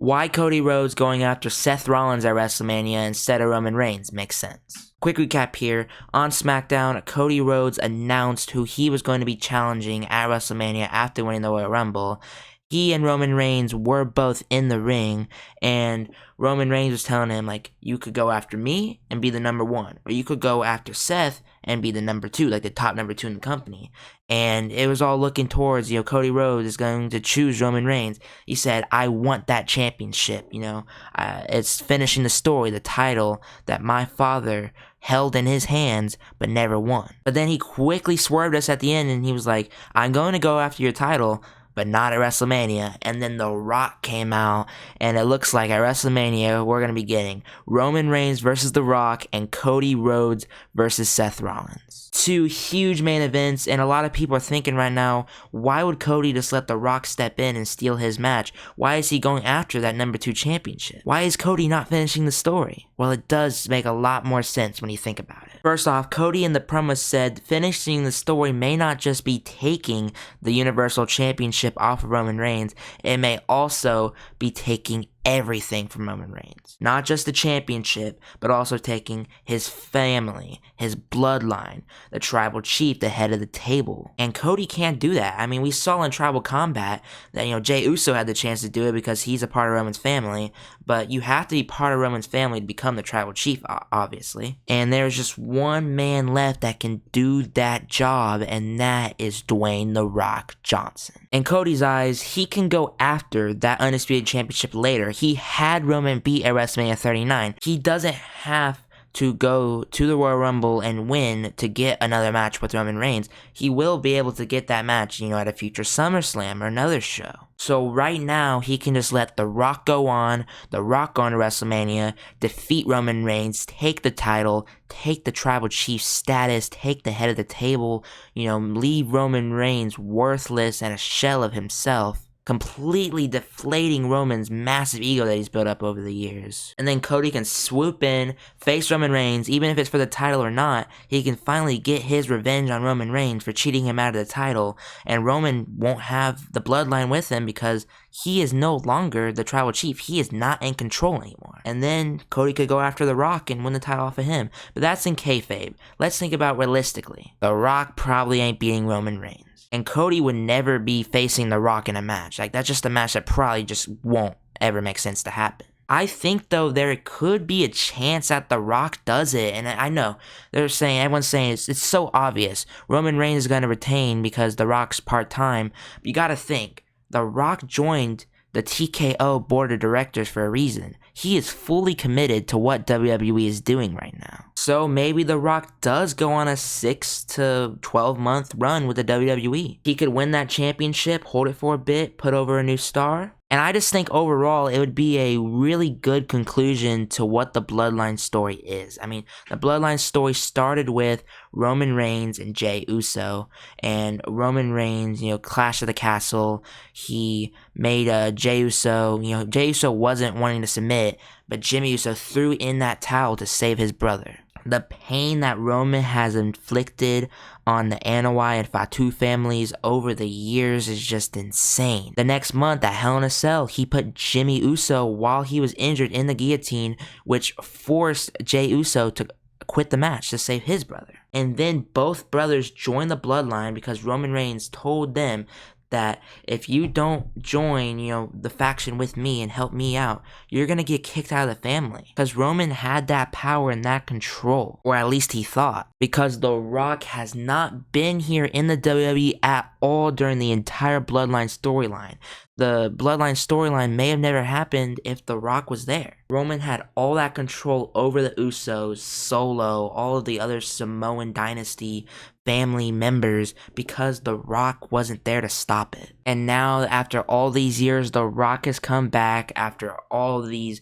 Why Cody Rhodes going after Seth Rollins at WrestleMania instead of Roman Reigns makes sense. Quick recap here. On SmackDown, Cody Rhodes announced who he was going to be challenging at WrestleMania after winning the Royal Rumble. He and Roman Reigns were both in the ring, and Roman Reigns was telling him, like, you could go after me and be the number one, or you could go after Seth and be the number two, like the top number two in the company. And it was all looking towards, Cody Rhodes is going to choose Roman Reigns. He said, I want that championship, it's finishing the story, the title that my father held in his hands but never won. But then he quickly swerved us at the end, and he was like, I'm going to go after your title, but not at WrestleMania. And then The Rock came out, and it looks like at WrestleMania we're going to be getting Roman Reigns versus The Rock and Cody Rhodes versus Seth Rollins. Two huge main events, and a lot of people are thinking right now, why would Cody just let The Rock step in and steal his match? Why is he going after that number 2 championship? Why is Cody not finishing the story? Well, it does make a lot more sense when you think about it. First off, Cody in the promo said finishing the story may not just be taking the Universal Championship off of Roman Reigns, it may also be taking everything from Roman Reigns. Not just the championship, but also taking his family, his bloodline, the tribal chief, the head of the table. And Cody can't do that. I mean, we saw in Tribal Combat that, Jey Uso had the chance to do it because he's a part of Roman's family, but you have to be part of Roman's family to become the tribal chief, obviously. And there's just one man left that can do that job, and that is Dwayne "The Rock" Johnson. In Cody's eyes, he can go after that Undisputed Championship later. He had Roman beat at WrestleMania 39. He doesn't have to go to the Royal Rumble and win to get another match with Roman Reigns. He will be able to get that match, at a future SummerSlam or another show. So right now, he can just let The Rock go on, The Rock go on to WrestleMania, defeat Roman Reigns, take the title, take the tribal chief status, take the head of the table, leave Roman Reigns worthless and a shell of himself, completely deflating Roman's massive ego that he's built up over the years. And then Cody can swoop in, face Roman Reigns, even if it's for the title or not. He can finally get his revenge on Roman Reigns for cheating him out of the title, and Roman won't have the bloodline with him because he is no longer the tribal chief. He is not in control anymore. And then Cody could go after The Rock and win the title off of him. But that's in kayfabe. Let's think about realistically. The Rock probably ain't beating Roman Reigns. And Cody would never be facing The Rock in a match. Like, that's just a match that probably just won't ever make sense to happen. I think, though, there could be a chance that The Rock does it. And I know, everyone's saying it's so obvious. Roman Reigns is going to retain because The Rock's part-time. But you got to think, The Rock joined the TKO board of directors for a reason. He is fully committed to what WWE is doing right now. So maybe The Rock does go on a 6 to 12 month run with the WWE. He could win that championship, hold it for a bit, put over a new star. And I just think overall it would be a really good conclusion to what the Bloodline story is. I mean, the Bloodline story started with Roman Reigns and Jey Uso. And Roman Reigns, Clash of the Castle. He made Jey Uso, Jey Uso wasn't wanting to submit, but Jimmy Uso threw in that towel to save his brother. The pain that Roman has inflicted on the Anoa'i and Fatu families over the years is just insane. The next month at Hell in a Cell, he put Jimmy Uso while he was injured in the guillotine, which forced Jey Uso to quit the match to save his brother. And then both brothers joined the Bloodline because Roman Reigns told them that if you don't join, the faction with me and help me out, you're going to get kicked out of the family. Because Roman had that power and that control, or at least he thought. Because The Rock has not been here in the WWE at all during the entire Bloodline storyline. The Bloodline storyline may have never happened if The Rock was there. Roman had all that control over the Usos, Solo, all of the other Samoan dynasty family members because The Rock wasn't there to stop it. And now, after all these years, The Rock has come back after all these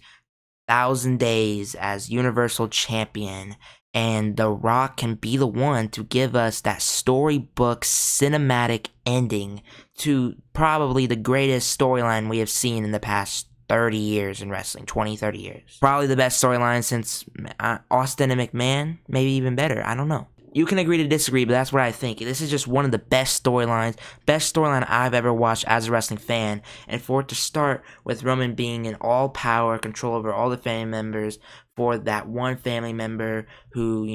1,000 days as Universal Champion. And The Rock can be the one to give us that storybook cinematic ending to probably the greatest storyline we have seen in the past 30 years in wrestling, 20, 30 years. Probably the best storyline since Austin and McMahon, maybe even better, I don't know. You can agree to disagree, but that's what I think. This is just one of the best storyline I've ever watched as a wrestling fan. And for it to start with Roman being in all power, control over all the family members, for that one family member who,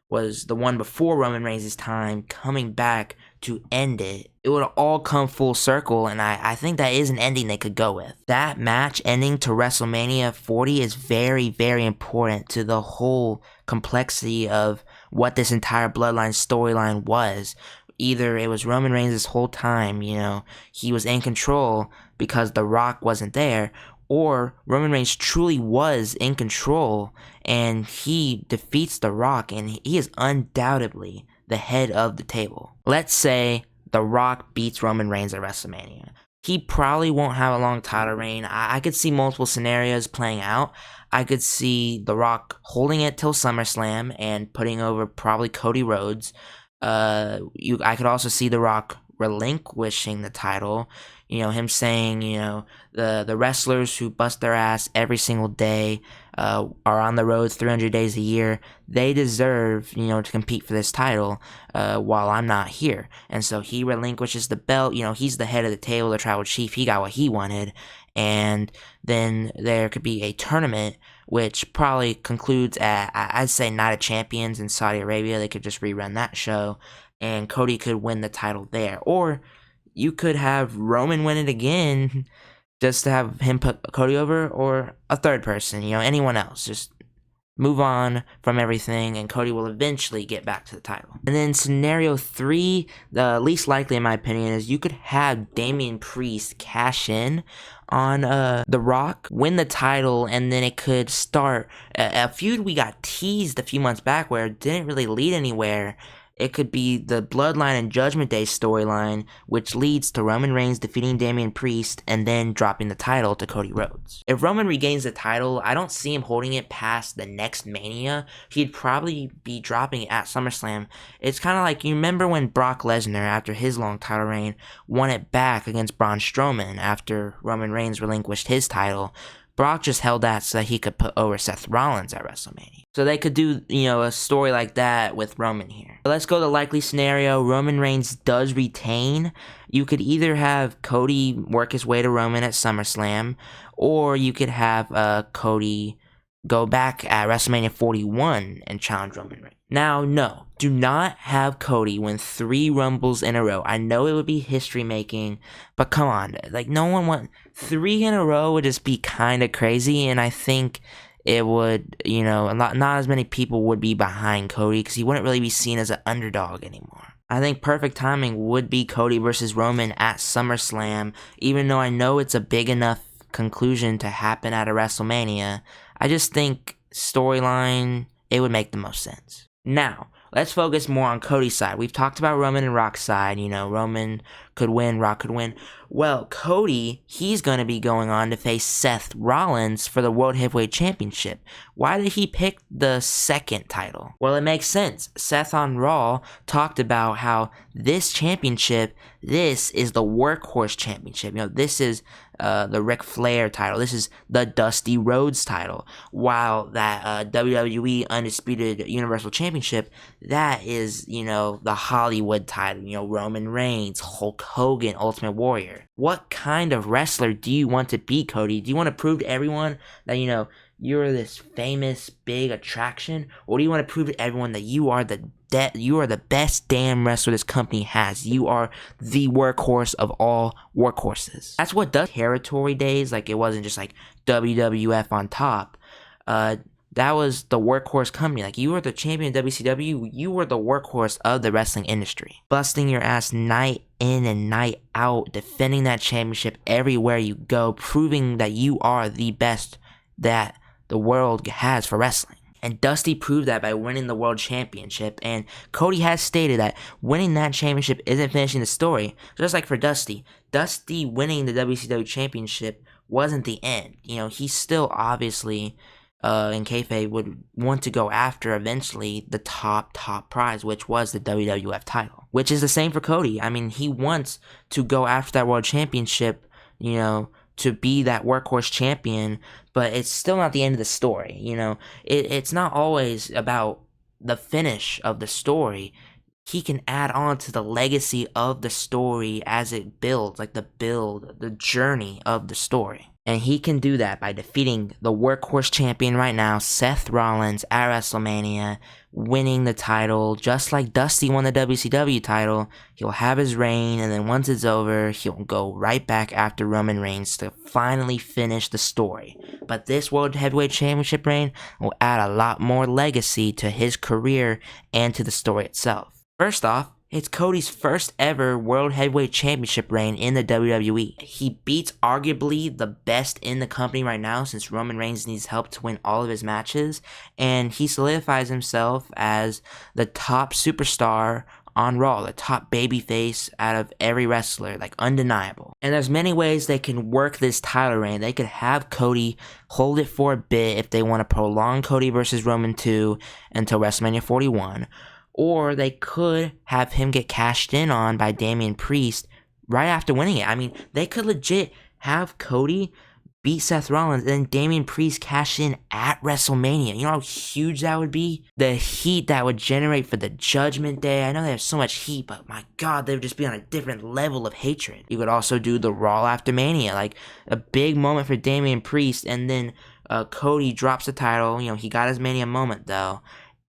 was the one before Roman Reigns' time, coming back to end it, it would all come full circle, and I think that is an ending they could go with. That match ending to WrestleMania 40 is very, very important to the whole complexity of what this entire Bloodline storyline was. Either it was Roman Reigns this whole time, he was in control because The Rock wasn't there, or Roman Reigns truly was in control and he defeats The Rock and he is undoubtedly the head of the table. Let's say The Rock beats Roman Reigns at WrestleMania. He probably won't have a long title reign. I could see multiple scenarios playing out. I could see The Rock holding it till SummerSlam and putting over probably Cody Rhodes. I could also see The Rock relinquishing the title. Him saying, the wrestlers who bust their ass every single day, are on the road 300 days a year, they deserve, to compete for this title, while I'm not here. And so he relinquishes the belt. He's the head of the table, the tribal chief. He got what he wanted. And then there could be a tournament, which probably concludes at, I'd say, Night of Champions in Saudi Arabia. They could just rerun that show, and Cody could win the title there. Or you could have Roman win it again, just to have him put Cody over, or a third person, anyone else. Just move on from everything, and Cody will eventually get back to the title. And then scenario 3, the least likely in my opinion, is you could have Damian Priest cash in on The Rock, win the title, and then it could start a feud we got teased a few months back where it didn't really lead anywhere. It could be the Bloodline and Judgment Day storyline, which leads to Roman Reigns defeating Damian Priest and then dropping the title to Cody Rhodes. If Roman regains the title, I don't see him holding it past the next Mania. He'd probably be dropping it at SummerSlam. It's kind of like, you remember when Brock Lesnar, after his long title reign, won it back against Braun Strowman after Roman Reigns relinquished his title. Brock just held that so that he could put over Seth Rollins at WrestleMania. So they could do, a story like that with Roman here. But let's go to the likely scenario. Roman Reigns does retain. You could either have Cody work his way to Roman at SummerSlam, or you could have Cody go back at WrestleMania 41 and challenge Roman Reigns. Now, no, do not have Cody win 3 Rumbles in a row. I know it would be history making, but come on, no one 3 in a row would just be kind of crazy, and I think it would, not as many people would be behind Cody because he wouldn't really be seen as an underdog anymore. I think perfect timing would be Cody versus Roman at SummerSlam, even though I know it's a big enough conclusion to happen at a WrestleMania. I just think storyline, it would make the most sense. Now, let's focus more on Cody's side. We've talked about Roman and Rock's side. Roman could win, Rock could win. Well, Cody, he's going to be going on to face Seth Rollins for the World Heavyweight Championship. Why did he pick the second title? Well, it makes sense. Seth on Raw talked about how this championship, this is the Workhorse Championship. This is the Ric Flair title. This is the Dusty Rhodes title. While that WWE Undisputed Universal Championship, that is, the Hollywood title. Roman Reigns, Hulk Hogan, Ultimate Warrior. What kind of wrestler do you want to be, Cody? Do you want to prove to everyone that, you're this famous big attraction? Or do you want to prove to everyone that you are the best damn wrestler this company has? You are the workhorse of all workhorses. That's what does territory days. It wasn't just WWF on top. That was the workhorse company. You were the champion of WCW. You were the workhorse of the wrestling industry. Busting your ass night in and night out, defending that championship everywhere you go, proving that you are the best that the world has for wrestling. And Dusty proved that by winning the World Championship. And Cody has stated that winning that championship isn't finishing the story. Just like for Dusty winning the WCW Championship wasn't the end. He still obviously, in kayfabe, would want to go after eventually the top prize, which was the WWF title. Which is the same for Cody. I mean, he wants to go after that World Championship, to be that workhorse champion, but it's still not the end of the story. It's not always about the finish of the story, he can add on to the legacy of the story as it builds, like the journey of the story. And he can do that by defeating the Workhorse Champion right now, Seth Rollins, at WrestleMania, winning the title. Just like Dusty won the WCW title, he'll have his reign, and then once it's over, he'll go right back after Roman Reigns to finally finish the story. But this World Heavyweight Championship reign will add a lot more legacy to his career and to the story itself. First off, it's Cody's first ever World Heavyweight Championship reign in the WWE. He beats arguably the best in the company right now, since Roman Reigns needs help to win all of his matches, and he solidifies himself as the top superstar on Raw, the top babyface out of every wrestler, like undeniable. And there's many ways they can work this title reign. They could have Cody hold it for a bit if they want to prolong Cody versus Roman 2 until WrestleMania 41. Or they could have him get cashed in on by Damian Priest right after winning it. I mean, they could legit have Cody beat Seth Rollins and then Damian Priest cash in at WrestleMania. You know how huge that would be? The heat that would generate for the Judgment Day. I know they have so much heat, but my God, they would just be on a different level of hatred. You could also do the Raw after Mania, like a big moment for Damian Priest, and then Cody drops the title. You know, he got his Mania moment though,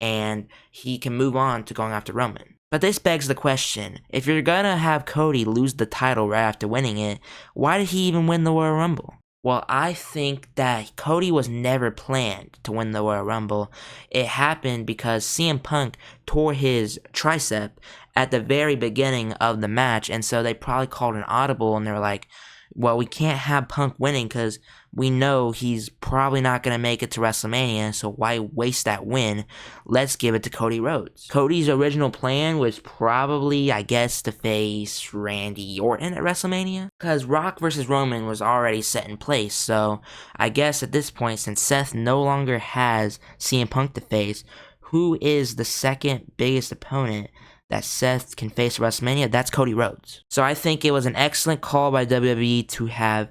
and he can move on to going after Roman. But this begs the question, if you're gonna have Cody lose the title right after winning it, why did he even win the Royal Rumble? Well, I think that Cody was never planned to win the Royal Rumble. It happened because CM Punk tore his tricep at the very beginning of the match, and so they probably called an audible, and they were like, well, we can't have Punk winning because we know he's probably not going to make it to WrestleMania, so why waste that win? Let's give it to Cody Rhodes. Cody's original plan was probably, I guess, to face Randy Orton at WrestleMania, because Rock versus Roman was already set in place, so I guess at this point, since Seth no longer has CM Punk to face, who is the second biggest opponent that Seth can face at WrestleMania? That's Cody Rhodes. So I think it was an excellent call by WWE to have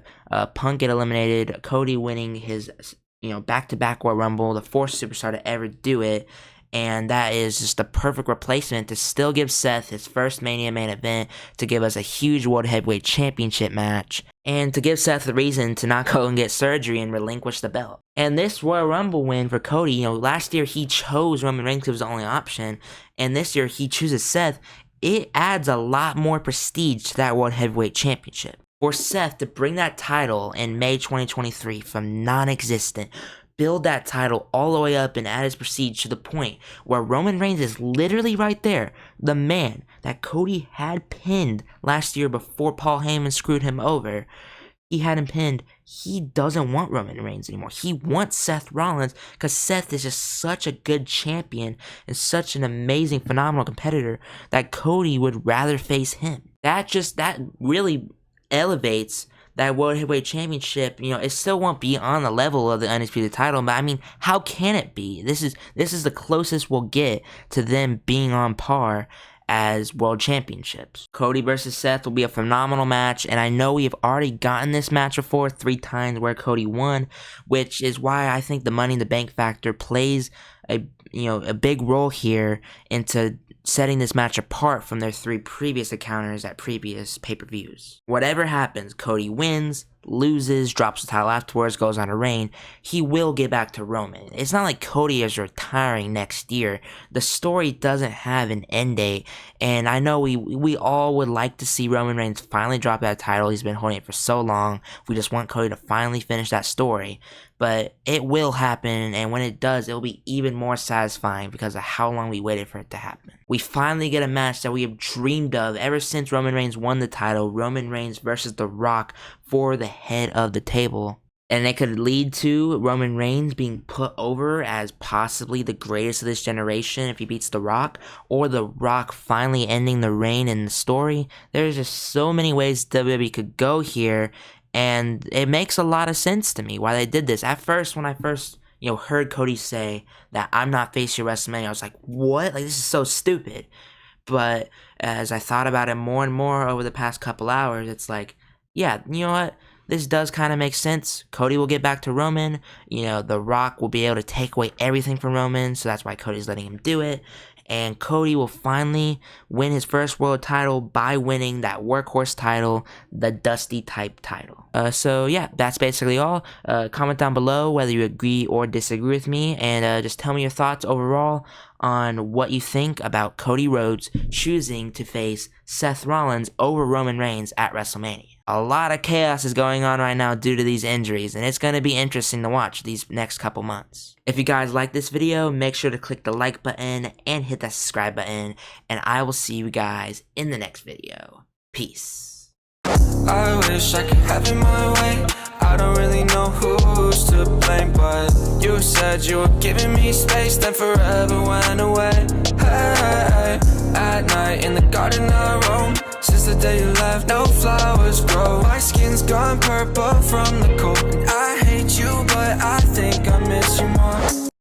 Punk get eliminated, Cody winning his back-to-back Royal Rumble, the fourth superstar to ever do it, and that is just the perfect replacement to still give Seth his first Mania main event, to give us a huge World Heavyweight Championship match, and to give Seth the reason to not go and get surgery and relinquish the belt. And this Royal Rumble win for Cody, last year he chose Roman Reigns because it was the only option, and this year he chooses Seth. It adds a lot more prestige to that World Heavyweight Championship. For Seth to bring that title in May 2023 from non-existent, build that title all the way up and add his prestige to the point where Roman Reigns is literally right there, the man that Cody had pinned last year before Paul Heyman screwed him over. He had him pinned. He doesn't want Roman Reigns anymore. He wants Seth Rollins because Seth is just such a good champion and such an amazing, phenomenal competitor that Cody would rather face him. That really elevates that World Heavyweight Championship. It still won't be on the level of the Undisputed title, but I mean, how can it be? This is the closest we'll get to them being on par as world championships. Cody versus Seth will be a phenomenal match, and I know we have already gotten this match before 3 times where Cody won, which is why I think the Money in the Bank factor plays a big role here into setting this match apart from their 3 previous encounters at previous pay-per-views. Whatever happens, Cody wins, loses, drops the title afterwards, goes on a reign, he will get back to Roman. It's not like Cody is retiring next year. The story doesn't have an end date, and I know we all would like to see Roman Reigns finally drop that title. He's been holding it for so long. We just want Cody to finally finish that story. But it will happen, and when it does, it'll be even more satisfying because of how long we waited for it to happen. We finally get a match that we have dreamed of ever since Roman Reigns won the title, Roman Reigns versus The Rock for the head of the table. And it could lead to Roman Reigns being put over as possibly the greatest of this generation if he beats The Rock, or The Rock finally ending the reign in the story. There's just so many ways WWE could go here, and it makes a lot of sense to me why they did this. At first, when I first heard Cody say that I'm not facing WrestleMania, I was like, what? Like, this is so stupid. But as I thought about it more and more over the past couple hours, it's like, yeah, you know what? this does kind of make sense. Cody will get back to Roman. You know, The Rock will be able to take away everything from Roman, so that's why Cody's letting him do it. And Cody will finally win his first world title by winning that Workhorse title, the Dusty type title. So yeah, that's basically all. Comment down below whether you agree or disagree with me, and just tell me your thoughts overall on what you think about Cody Rhodes choosing to face Seth Rollins over Roman Reigns at WrestleMania. A lot of chaos is going on right now due to these injuries, and it's going to be interesting to watch these next couple months. If you guys like this video, make sure to click the like button and hit that subscribe button, and I will see you guys in the next video. Peace. I wish I could have it my way. I don't really know who's to blame, but you said you were giving me space, then forever went away. Hey, at night in the garden I roam. Since the day you left, no flowers grow. My skin's gone purple from the cold, and I hate you, but I think I miss you more.